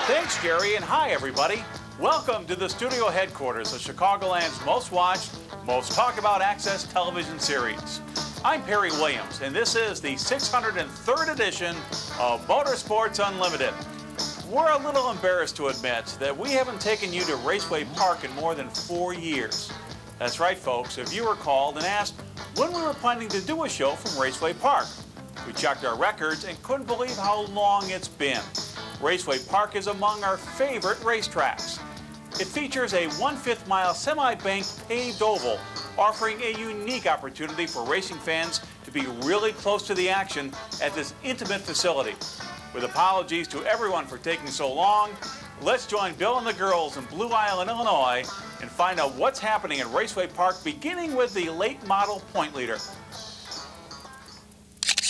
Thanks, Jerry, and hi, everybody. Welcome to the studio headquarters of Chicagoland's most watched, most talked about access television series. I'm Perry Williams, and this is the 603rd edition of Motorsports Unlimited. We're a little embarrassed to admit that we haven't taken you to Raceway Park in more than 4 years. That's right, folks. A viewer called and asked when we were planning to do a show from Raceway Park. We checked our records and couldn't believe how long it's been. Raceway Park is among our favorite racetracks. It features a 1/5 mile semi-banked paved oval, offering a unique opportunity for racing fans to be really close to the action at this intimate facility. With apologies to everyone for taking so long, let's join Bill and the girls in Blue Island, Illinois, and find out what's happening at Raceway Park, beginning with the late model point leader.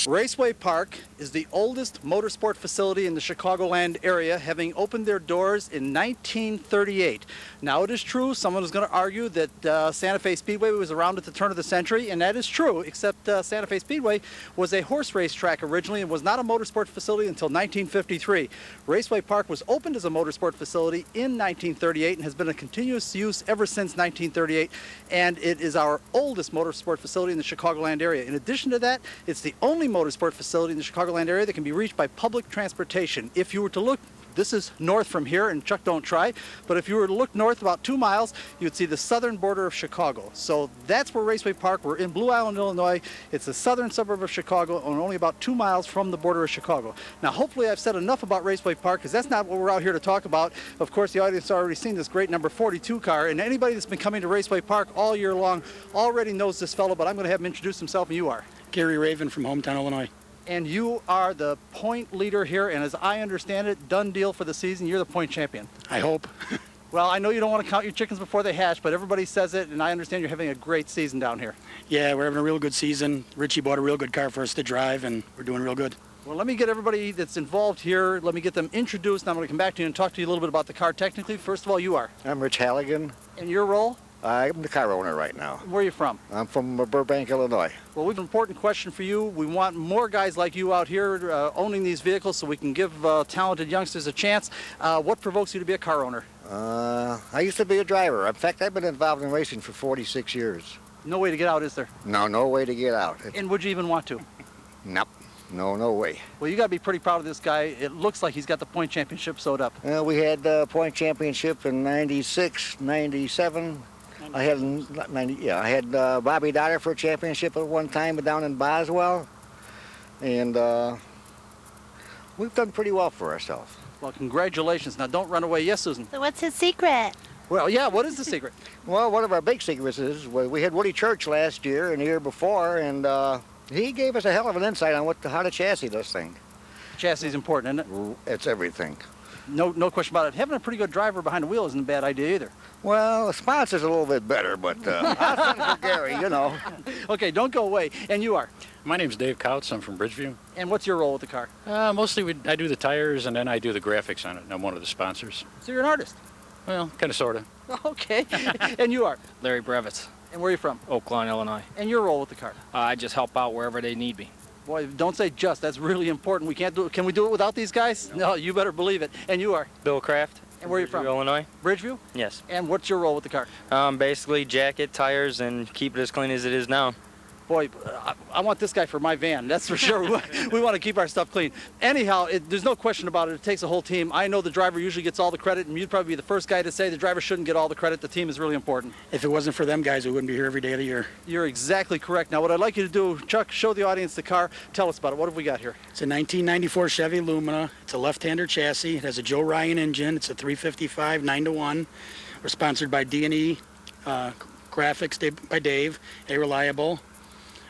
Raceway Park is the oldest motorsport facility in the Chicagoland area, having opened their doors in 1938. Now, it is true, someone is going to argue that Santa Fe Speedway was around at the turn of the century, and that is true, except Santa Fe Speedway was a horse race track originally and was not a motorsport facility until 1953. Raceway Park was opened as a motorsport facility in 1938 and has been in continuous use ever since 1938, and it is our oldest motorsport facility in the Chicagoland area. In addition to that, it's the only motorsport facility in the Chicagoland area that can be reached by public transportation. If you were to look, this is north from here, and Chuck, don't try, but if you were to look north about 2 miles, you would see the southern border of Chicago. So that's where Raceway Park, we're in Blue Island, Illinois. It's the southern suburb of Chicago and only about 2 miles from the border of Chicago. Now, hopefully I've said enough about Raceway Park, because that's not what we're out here to talk about. Of course, the audience has already seen this great number 42 car, and anybody that's been coming to Raceway Park all year long already knows this fellow, but I'm going to have him introduce himself, and you are. Gary Raven from hometown Illinois. And you are the point leader here, and as I understand it, done deal for the season. You're the point champion. I hope. Well, I know you don't want to count your chickens before they hatch, but everybody says it, and I understand you're having a great season down here. Yeah, we're having a real good season. Richie bought a real good car for us to drive, and we're doing real good. Well, let me get everybody that's involved here, let me get them introduced, and I'm going to come back to you and talk to you a little bit about the car technically. First of all, you are. I'm Rich Halligan. And your role? I'm the car owner right now. Where are you from? I'm from Burbank, Illinois. Well, we have an important question for you. We want more guys like you out here owning these vehicles so we can give talented youngsters a chance. What provokes you to be a car owner? I used to be a driver. In fact, I've been involved in racing for 46 years. No way to get out, is there? No way to get out. And would you even want to? Nope. No way. Well, you got to be pretty proud of this guy. It looks like he's got the point championship sewed up. We had the point championship in 96, 97. I had Bobby Dotter for a championship at one time down in Boswell, and we've done pretty well for ourselves. Well, congratulations. Now, don't run away. Yes, Susan? So what's his secret? Well, yeah, what is the secret? Well, one of our big secrets is we had Woody Church last year and the year before, and he gave us a hell of an insight on how to chassis this thing. Chassis is important, isn't it? It's everything. No question about it. Having a pretty good driver behind the wheel isn't a bad idea either. Well, the sponsor's a little bit better, but I'll send it for Gary, you know. Okay, don't go away. And you are? My name's Dave Couts. I'm from Bridgeview. And what's your role with the car? Mostly I do the tires, and then I do the graphics on it. I'm one of the sponsors. So you're an artist? Well, kind of, sort of. Okay. And you are? Larry Brevitz. And where are you from? Oak Lawn, Illinois. And your role with the car? I just help out wherever they need me. Boy, don't say just. That's really important. We can't do it. Can we do it without these guys? No, you better believe it. And you are? Bill Kraft. And where are you from? Illinois. Bridgeview? Yes. And what's your role with the car? Basically jacket, tires, and keep it as clean as it is now. Boy, I want this guy for my van, that's for sure. We want to keep our stuff clean. Anyhow, there's no question about it. It takes a whole team. I know the driver usually gets all the credit, and you'd probably be the first guy to say the driver shouldn't get all the credit. The team is really important. If it wasn't for them guys, we wouldn't be here every day of the year. You're exactly correct. Now, what I'd like you to do, Chuck, show the audience the car. Tell us about it. What have we got here? It's a 1994 Chevy Lumina. It's a left-hander chassis. It has a Joe Ryan engine. It's a 355 9-to-1. We're sponsored by D&E Graphics by Dave, A Reliable,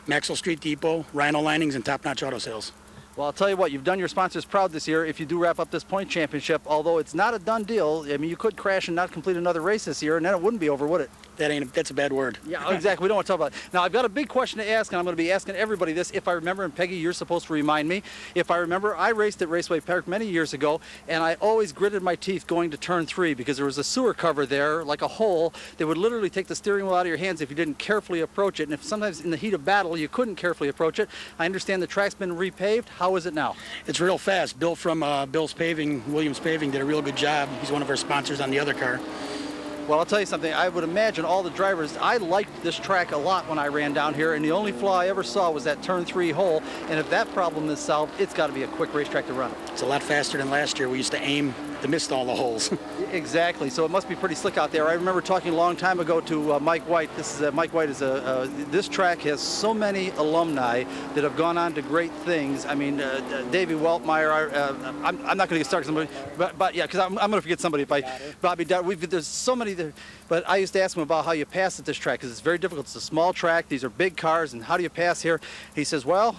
Maxwell Street Depot, Rhino Linings, and Top Notch Auto Sales. Well, I'll tell you what, you've done your sponsors proud this year if you do wrap up this point championship, although it's not a done deal. I mean, you could crash and not complete another race this year, and then it wouldn't be over, would it? That's a bad word. Yeah, exactly. We don't want to talk about it. Now, I've got a big question to ask, and I'm going to be asking everybody this. If I remember, and Peggy, you're supposed to remind me. If I remember, I raced at Raceway Park many years ago, and I always gritted my teeth going to turn 3 because there was a sewer cover there, like a hole. They would literally take the steering wheel out of your hands if you didn't carefully approach it. And if sometimes in the heat of battle you couldn't carefully approach it. I understand the track's been repaved. How is it now? It's real fast. Bill from Bill's Paving, Williams Paving, did a real good job. He's one of our sponsors on the other car. Well, I'll tell you something. I would imagine all the drivers, I liked this track a lot when I ran down here, and the only flaw I ever saw was that turn 3 hole. And if that problem is solved, it's got to be a quick racetrack to run. It's a lot faster than last year. We used to aim to miss all the holes. Exactly. So it must be pretty slick out there. I remember talking a long time ago to Mike White. Mike White is this track has so many alumni that have gone on to great things. I mean, Davey Weltmeyer. I'm not going to get started, but yeah, because I'm going to forget somebody. Bobby Dowd. There's so many there. But I used to ask him about how you pass at this track because it's very difficult. It's a small track. These are big cars, and how do you pass here? He says, well,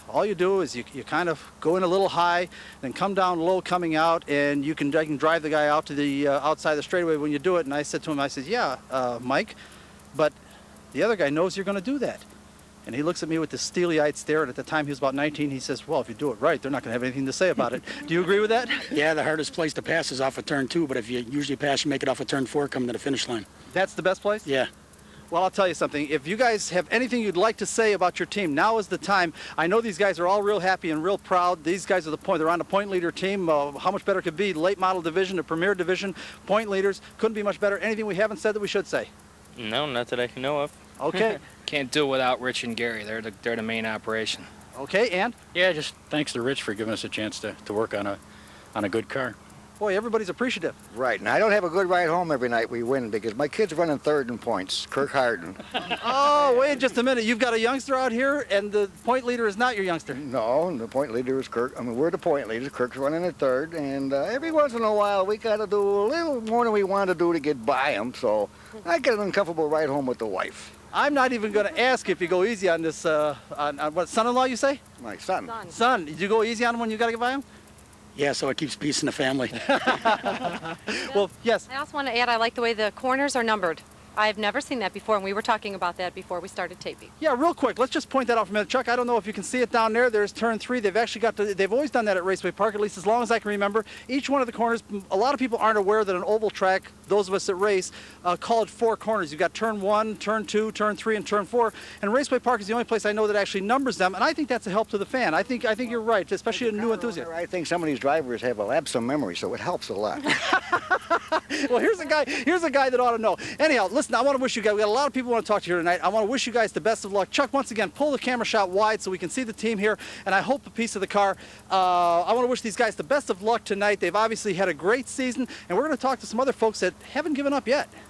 all you do is you kind of go in a little high, then come down low coming out, and I can drive the guy out to the outside the straightaway when you do it. And I said to him, I said, yeah, Mike, but the other guy knows you're going to do that. And he looks at me with this steely-eyed stare, and at the time he was about 19, he says, well, if you do it right, they're not going to have anything to say about it. Do you agree with that? Yeah, the hardest place to pass is off of turn 2, but if you usually pass, you make it off of turn 4 coming to the finish line. That's the best place? Yeah. Well, I'll tell you something. If you guys have anything you'd like to say about your team, now is the time. I know these guys are all real happy and real proud. These guys are they're on the point leader team. How much better could it be? Late model division, the premier division, point leaders. Couldn't be much better. Anything we haven't said that we should say? No, not that I know of. Okay. Can't do it without Rich and Gary. They're the main operation. Okay, and? Yeah, just thanks to Rich for giving us a chance to work on a good car. Boy, everybody's appreciative. Right, and I don't have a good ride home every night we win because my kid's running third in points, Kirk Harden. Oh, wait just a minute. You've got a youngster out here, and the point leader is not your youngster. No, the point leader is Kirk. I mean, we're the point leaders. Kirk's running at third, and every once in a while we got to do a little more than we want to do to get by him, so I get an uncomfortable ride home with the wife. I'm not even going to ask if you go easy on this, on what, son-in-law you say? My son. Son, did you go easy on him when you got to get by him? Yeah, so it keeps peace in the family. Well, yes. I also want to add, I like the way the corners are numbered. I've never seen that before, and we were talking about that before we started taping. Yeah, real quick, let's just point that out for a minute. Chuck, I don't know if you can see it down there. There's turn 3. They've actually they've always done that at Raceway Park, at least as long as I can remember. Each one of the corners, a lot of people aren't aware that an oval track, those of us that race, call it 4 corners. You've got turn 1, turn 2, turn 3, and turn 4. And Raceway Park is the only place I know that actually numbers them, and I think that's a help to the fan. I think you're right, especially a new enthusiast. I think some of these drivers have a lapse of memory, so it helps a lot. Well, here's a guy that ought to know. Anyhow, listen, I want to wish you guys, we got a lot of people who want to talk to you here tonight. I want to wish you guys the best of luck. Chuck, once again, pull the camera shot wide so we can see the team here, and I hope a piece of the car. I want to wish these guys the best of luck tonight. They've obviously had a great season, and we're going to talk to some other folks that haven't given up yet.